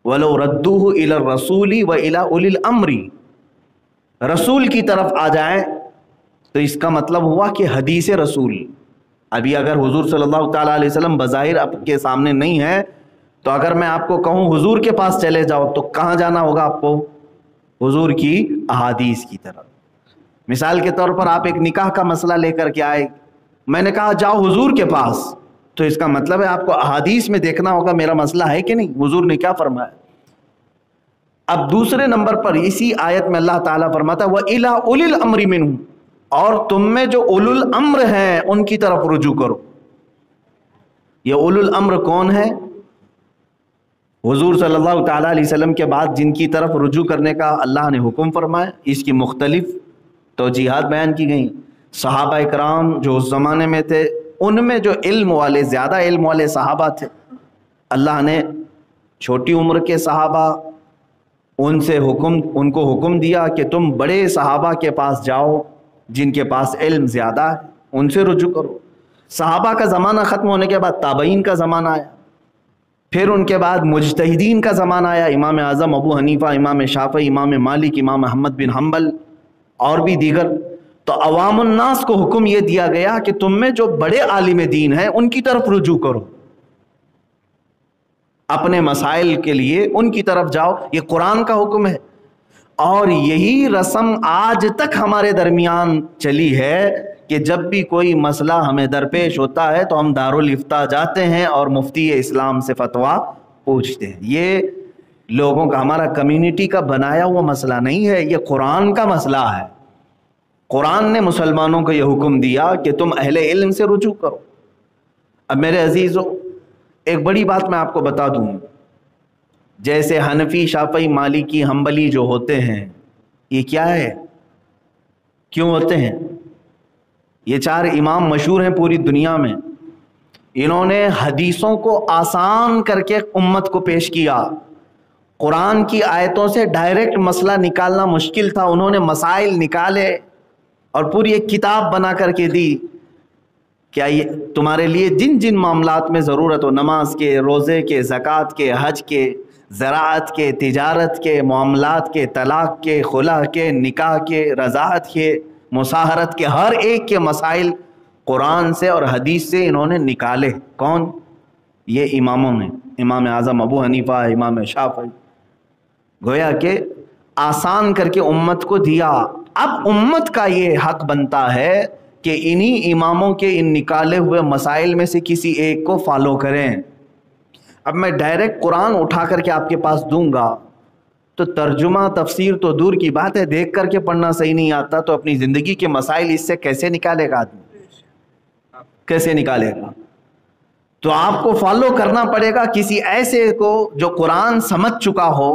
وَلَوْ رَدُّوهُ إِلَى الرَّسُولِ وَإِلَى أُولِي الْأَمْرِ، رسول کی طرف آ جائیں تو اس کا مطلب ہوا کہ حدیث رسول. ابھی اگر حضور صلی اللہ تعالیٰ علیہ وسلم بظاہر آپ کے سامنے نہیں ہے تو اگر میں آپ کو کہوں حضور کے پاس چلے جاؤ تو کہاں جانا ہوگا آپ کو؟ حضور کی احادیث کی طرف. مثال کے طور پر آپ ایک نکاح کا مسئلہ لے کر کے آئے، میں نے کہا جاؤ حضور کے پاس، تو اس کا مطلب ہے آپ کو احادیث میں دیکھنا ہوگا میرا مسئلہ ہے کہ نہیں، حضور نے کیا فرمایا. اب دوسرے نمبر پر اسی آیت میں اللہ تعالیٰ فرماتا ہے وَإِلَىٰ أُولِي الْأَمْرِ مِنْهُمْ، اور تم میں جو اولو الامر ہیں ان کی طرف رجوع کرو. یہ اولو الامر کون ہے؟ حضور صلی اللہ تعالیٰ علیہ وسلم کے بعد جن کی طرف رجوع کرنے کا اللہ نے حکم فرمایا، اس کی مختلف توجیحات بیان کی گئیں. صحابہ اکرام جو اس زمانے میں تھے، ان میں جو علم والے، زیادہ علم والے صحابہ تھے، اللہ نے چھوٹی عمر کے صحابہ ان کو حکم دیا کہ تم بڑے صحابہ کے پاس جاؤ جن کے پاس علم زیادہ ہے، ان سے رجوع کرو. صحابہ کا زمانہ ختم ہونے کے بعد تابعین کا زمانہ آیا، پھر ان کے بعد مجتہدین کا زمانہ آیا، امام اعظم ابو حنیفہ، امام شافعی، امام مالک، امام احمد بن حنبل اور بھی دیگر. تو عوام الناس کو حکم یہ دیا گیا کہ تم میں جو بڑے عالم دین ہیں ان کی طرف رجوع کرو، اپنے مسائل کے لیے ان کی طرف جاؤ. یہ قرآن کا حکم ہے، اور یہی رسم آج تک ہمارے درمیان چلی ہے کہ جب بھی کوئی مسئلہ ہمیں درپیش ہوتا ہے تو ہم دارالافتاء جاتے ہیں اور مفتی اسلام سے فتویٰ پوچھتے ہیں. یہ لوگوں کا، ہمارا کمیونٹی کا بنایا ہوا مسئلہ نہیں ہے، یہ قرآن کا مسئلہ ہے. قرآن نے مسلمانوں کو یہ حکم دیا کہ تم اہل علم سے رجوع کرو. اب میرے عزیزو، ایک بڑی بات میں آپ کو بتا دوں، جیسے حنفی، شافعی، مالکی، حنبلی جو ہوتے ہیں، یہ کیا ہے، کیوں ہوتے ہیں؟ یہ چار امام مشہور ہیں پوری دنیا میں. انہوں نے حدیثوں کو آسان کر کے امت کو پیش کیا. قرآن کی آیتوں سے ڈائریکٹ مسئلہ نکالنا مشکل تھا، انہوں نے مسائل نکالے اور پوری ایک کتاب بنا کر کے دی. کیا یہ تمہارے لیے جن جن معاملات میں ضرورت ہو، نماز کے، روزے کے، زکوٰۃ کے، حج کے، زراعت کے، تجارت کے، معاملات کے، طلاق کے، خلع کے، نکاح کے، رضاعت کے، مساہرت کے، ہر ایک کے مسائل قرآن سے اور حدیث سے انہوں نے نکالے. کون؟ یہ اماموں نے، امام اعظم ابو حنیفہ، امام شافعی. گویا کہ آسان کر کے امت کو دیا. اب امت کا یہ حق بنتا ہے کہ انہی اماموں کے ان نکالے ہوئے مسائل میں سے کسی ایک کو فالو کریں. اب میں ڈائریکٹ قرآن اٹھا کر کے آپ کے پاس دوں گا تو ترجمہ تفسیر تو دور کی بات ہے، دیکھ کر کے پڑھنا صحیح نہیں آتا تو اپنی زندگی کے مسائل اس سے کیسے نکالے گا آدمی؟ کیسے نکالے گا؟ تو آپ کو فالو کرنا پڑے گا کسی ایسے کو جو قرآن سمجھ چکا ہو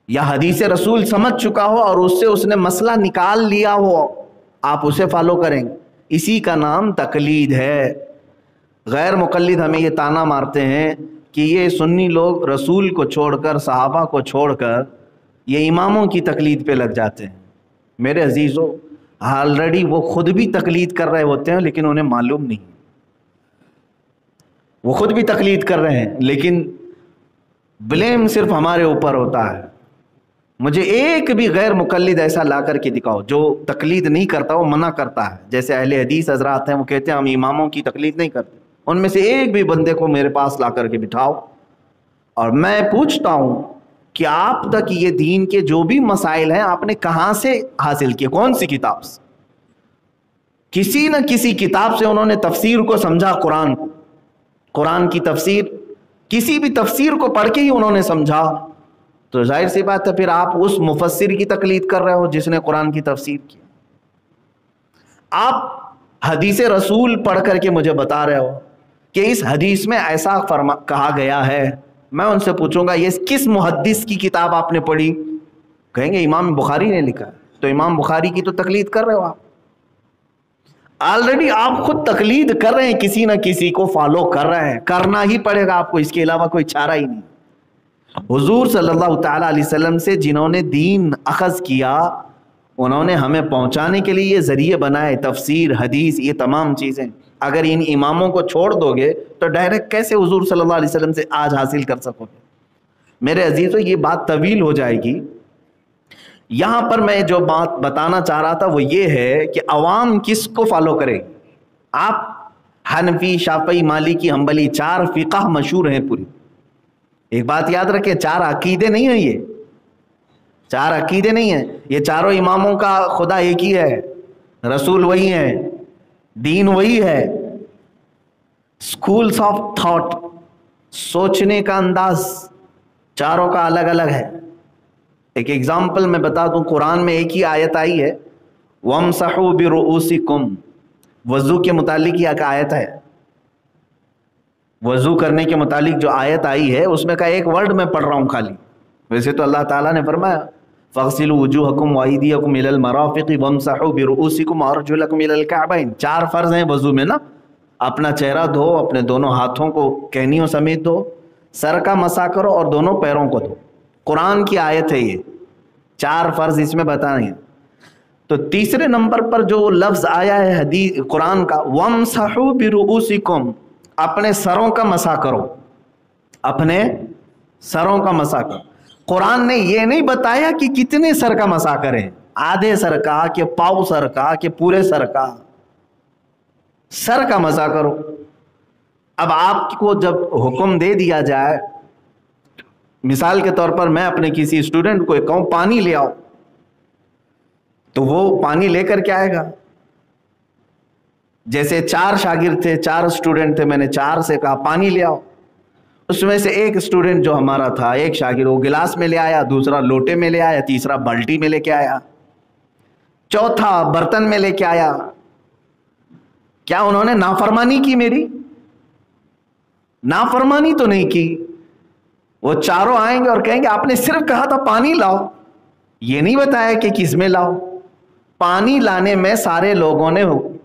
یا حدیث رسول سمجھ چکا ہو اور اس سے اس نے مسئلہ نکال لیا ہو، آپ اسے فالو کریں گے. اسی کا نام تقلید ہے. غیر مقلد ہمیں یہ طعنہ مارتے ہیں کہ یہ سنی لوگ رسول کو چھوڑ کر، صحابہ کو چھوڑ کر یہ اماموں کی تقلید پہ لگ جاتے ہیں. میرے عزیزو، آلریڈی وہ خود بھی تقلید کر رہے ہوتے ہیں لیکن انہیں معلوم نہیں. وہ خود بھی تقلید کر رہے ہیں لیکن بلیم صرف ہمارے اوپر ہوتا ہے. مجھے ایک بھی غیر مقلد ایسا لا کر کے دکھاؤ جو تقلید نہیں کرتا، وہ منع کرتا ہے. جیسے اہل حدیث حضرات ہیں، وہ کہتے ہیں ہم اماموں کی تقلید نہیں کرتے. ان میں سے ایک بھی بندے کو میرے پاس لا کر کے بٹھاؤ اور میں پوچھتا ہوں کہ آپ تک یہ دین کے جو بھی مسائل ہیں آپ نے کہاں سے حاصل کیے، کون سی کتاب سے؟ کسی نہ کسی کتاب سے انہوں نے تفسیر کو سمجھا. قرآن کی تفسیر، کسی بھی تفسیر کو پڑھ کے ہی انہوں نے سمجھا. تو ظاہر سی بات ہے پھر آپ اس مفسر کی تقلید کر رہے ہو جس نے قرآن کی تفسیر کی. آپ حدیث رسول پڑھ کر کے مجھے بتا رہے ہو کہ اس حدیث میں ایسا کہا گیا ہے. میں ان سے پوچھوں گا یہ کس محدث کی کتاب آپ نے پڑھی؟ کہیں گے امام بخاری نے لکھا. تو امام بخاری کی تو تقلید کر رہے ہو آپ. آلریڈی آپ خود تقلید کر رہے ہیں، کسی نہ کسی کو فالو کر رہے ہیں. کرنا ہی پڑے گا آپ کو، اس کے علاوہ کوئی چارہ ہی نہیں. حضور صلی اللہ تعالیٰ علیہ وسلم سے جنہوں نے دین اخذ کیا، انہوں نے ہمیں پہنچانے کے لیے یہ ذریعے بنائے، تفسیر، حدیث، یہ تمام چیزیں. اگر ان اماموں کو چھوڑ دو گے تو ڈائریکٹ کیسے حضور صلی اللہ علیہ وسلم سے آج حاصل کر سکو گے؟ میرے عزیزو یہ بات طویل ہو جائے گی. یہاں پر میں جو بات بتانا چاہ رہا تھا وہ یہ ہے کہ عوام کس کو فالو کرے. آپ حنفی، شافعی، مالکی، حنبلی 4 فقہ مشہور ہیں پوری. ایک بات یاد رکھیں، 4 عقیدے نہیں ہیں، یہ 4 عقیدے نہیں ہیں. یہ چاروں اماموں کا خدا ایک ہی ہے، رسول وہی ہے، دین وہی ہے. اسکولس آف تھاٹ، سوچنے کا انداز چاروں کا الگ الگ ہے. ایک ایگزامپل میں بتا دوں، قرآن میں ایک ہی آیت آئی ہے وَامْسَحُوا بِرُؤُوسِكُمْ، وضو کے متعلق یہ ایک آیت ہے. وضو کرنے کے متعلق جو آیت آئی ہے اس میں کا ایک ورڈ میں پڑھ رہا ہوں خالی. ویسے تو اللہ تعالیٰ نے فرمایا فَاغْسِلُوا وُجُوهَكُمْ وَأَيْدِيَكُمْ إِلَى الْمَرَافِقِ وَامْسَحُوا بِرُؤُوسِكُمْ وَأَرْجُلَكُمْ إِلَى الْكَعْبَيْنِ. 4 فرض ہیں وضو میں نا. اپنا چہرہ دھو، اپنے دونوں ہاتھوں کو کہنیوں سمیت دھو، سر کا مسح کرو اور دونوں پیروں کو دھو. قرآن کی آیت ہے یہ، 4 فرض اس میں بتائیں. تو تیسرے نمبر پر جو لفظ آیا ہے حدیث قرآن کا وَامْسَحُوا بِرُؤُوسِكُمْ، اپنے سروں کا مسح کرو، اپنے سروں کا مسح کرو. قرآن نے یہ نہیں بتایا کہ کتنے سر کا مسح کریں، آدھے سر کا کہ پاؤ سر کا کہ پورے سر کا. سر کا مسح کرو. اب آپ کو جب حکم دے دیا جائے، مثال کے طور پر میں اپنے کسی اسٹوڈنٹ کو کہوں پانی لے آؤ، تو وہ پانی لے کر کے آئے گا. جیسے 4 شاگرد تھے، 4 اسٹوڈنٹ تھے، میں نے 4 سے کہا پانی لے آؤ. اس میں سے ایک اسٹوڈنٹ جو ہمارا تھا، ایک شاگرد، وہ گلاس میں لے آیا، دوسرا لوٹے میں لے آیا، تیسرا بالٹی میں لے کے آیا، چوتھا برتن میں لے کے آیا. کیا انہوں نے نافرمانی کی؟ میری نافرمانی تو نہیں کی. وہ چاروں آئیں گے اور کہیں گے آپ نے صرف کہا تھا پانی لاؤ، یہ نہیں بتایا کہ کس میں لاؤ. پانی لانے میں سارے لوگوں نے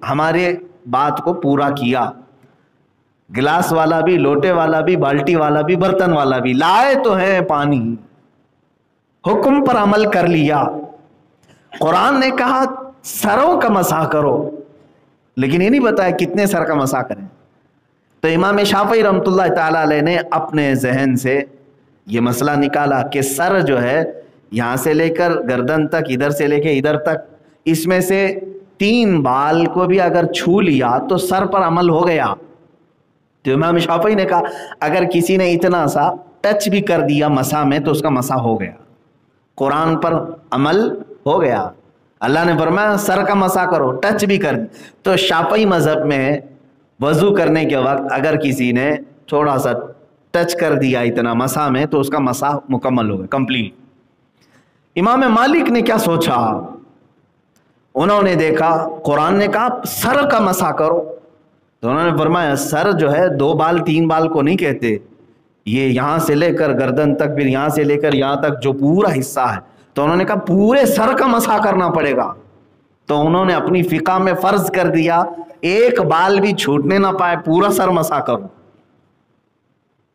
ہمارے بات کو پورا کیا، گلاس والا بھی، لوٹے والا بھی، بالٹی والا بھی، برتن والا بھی لائے تو ہیں پانی. حکم پر عمل کر لیا. قرآن نے کہا سروں کا مسح کرو، لیکن یہ نہیں بتایا کتنے سر کا مسح کریں. تو امام شافعی رحمۃ اللہ تعالی علیہ نے اپنے ذہن سے یہ مسئلہ نکالا کہ سر جو ہے یہاں سے لے کر گردن تک، ادھر سے لے کے ادھر تک، اس میں سے 3 بال کو بھی اگر چھو لیا تو سر پر عمل ہو گیا. تو امام شافعی نے کہا اگر کسی نے اتنا سا ٹچ بھی کر دیا مسح میں تو اس کا مسح ہو گیا، قرآن پر عمل ہو گیا. اللہ نے فرمایا سر کا مسح کرو، ٹچ بھی کر. تو شافعی مذہب میں وضو کرنے کے وقت اگر کسی نے تھوڑا سا ٹچ کر دیا اتنا مسح میں تو اس کا مسح مکمل ہو گیا، کمپلیٹ. امام مالک نے کیا سوچا؟ انہوں نے دیکھا قرآن نے کہا سر کا مسح کرو، تو انہوں نے فرمایا سر جو ہے 2 بال 3 بال کو نہیں کہتے، یہ یہاں سے لے کر گردن تک، پھر یہاں سے لے کر یہاں تک جو پورا حصہ ہے. تو انہوں نے کہا پورے سر کا مسح کرنا پڑے گا. تو انہوں نے اپنی فقہ میں فرض کر دیا ایک بال بھی چھوٹنے نہ پائے، پورا سر مسح کرو.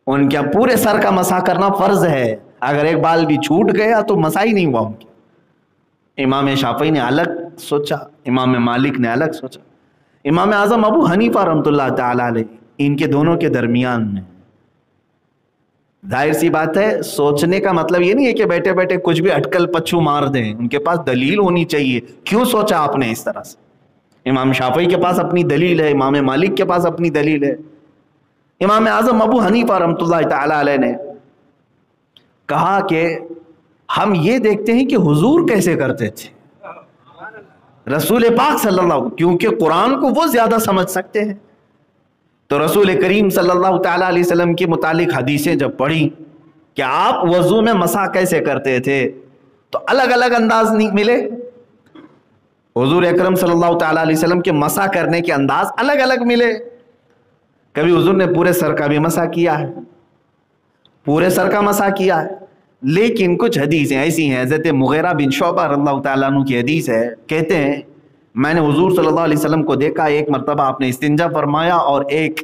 ان کے پورے سر کا مسح کرنا فرض ہے، اگر ایک بال بھی چھوٹ گیا تو مسح ہی نہیں ہوا ان کی. امام شافعی نے الگ سوچا، امام مالک نے الگ سوچا. امام اعظم ابو حنیفہ رحمۃ اللہ تعالی علیہ ان کے دونوں کے درمیان میں. ظاہر سی بات ہے سوچنے کا مطلب یہ نہیں ہے کہ بیٹھے بیٹھے کچھ بھی اٹکل پچھو مار دیں، ان کے پاس دلیل ہونی چاہیے کیوں سوچا آپ نے اس طرح سے. امام شافعی کے پاس اپنی دلیل ہے، امام مالک کے پاس اپنی دلیل ہے. امام اعظم ابو حنیفہ رحمۃ اللہ تعالی علیہ نے کہا کہ ہم یہ دیکھتے ہیں کہ حضور کیسے کرتے تھے، رسول پاک صلی اللہ علیہ وسلم، کیونکہ قرآن کو وہ زیادہ سمجھ سکتے ہیں. تو رسول کریم صلی اللہ تعالی علیہ وسلم کے متعلق حدیثیں جب پڑھی کہ آپ وضو میں مسح کیسے کرتے تھے تو الگ الگ انداز نہیں ملے. حضور اکرم صلی اللہ تعالی علیہ وسلم کے مسح کرنے کے انداز الگ الگ ملے. کبھی حضور نے پورے سر کا بھی مسح کیا ہے، پورے سر کا مسح کیا ہے. لیکن کچھ حدیثیں ایسی ہیں، حضرت مغیرہ بن شعبہ رضی اللہ تعالیٰ عنہ کی حدیث ہے، کہتے ہیں میں نے حضور صلی اللہ علیہ وسلم کو دیکھا، ایک مرتبہ آپ نے استنجا فرمایا اور ایک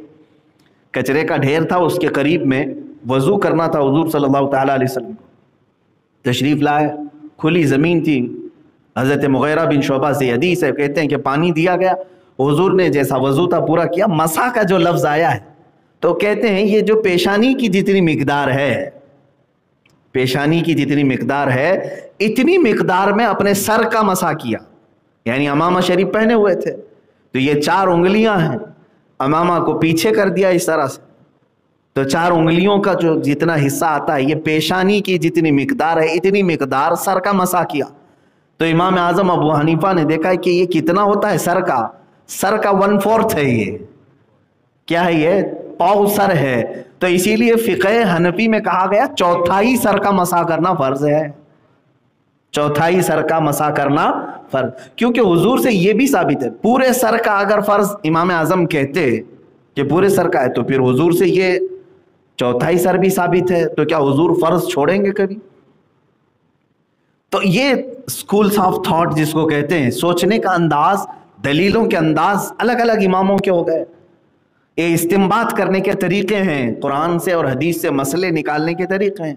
کچرے کا ڈھیر تھا اس کے قریب میں وضو کرنا تھا. حضور صلی اللہ تعالیٰ علیہ وسلم کو تشریف لائے، کھلی زمین تھی. حضرت مغیرہ بن شعبہ سے حدیث ہے، کہتے ہیں کہ پانی دیا گیا، حضور نے جیسا وضو تھا پورا کیا. مسح کا جو لفظ آیا ہے تو کہتے ہیں یہ جو پیشانی کی جتنی مقدار ہے پیشانی کی جتنی مقدار ہے اتنی مقدار میں اپنے سر کا مسح کیا. یعنی امامہ شریف پہنے ہوئے تھے تو یہ 4 انگلیاں ہیں, امامہ کو پیچھے کر دیا اس طرح سے, تو 4 انگلیوں کا جو جتنا حصہ آتا ہے یہ پیشانی کی جتنی مقدار ہے اتنی مقدار سر کا مسح کیا. تو امام اعظم ابو حنیفہ نے دیکھا کہ یہ کتنا ہوتا ہے سر کا 1/4 ہے, یہ کیا ہے, یہ پاؤ سر ہے. تو اسی لیے فقہ حنفی میں کہا گیا 1/4 سر کا مسح کرنا فرض ہے, 1/4 سر کا مسح کرنا فرض, کیونکہ حضور سے یہ بھی ثابت ہے. پورے سر کا اگر فرض امام اعظم کہتے کہ پورے سر کا ہے تو پھر حضور سے یہ 1/4 سر بھی ثابت ہے, تو کیا حضور فرض چھوڑیں گے کبھی؟ تو یہ سکولز آف تھاٹ جس کو کہتے ہیں, سوچنے کا انداز, دلیلوں کے انداز الگ الگ اماموں کے ہو گئے. یہ استنباط کرنے کے طریقے ہیں, قرآن سے اور حدیث سے مسئلے نکالنے کے طریقے ہیں.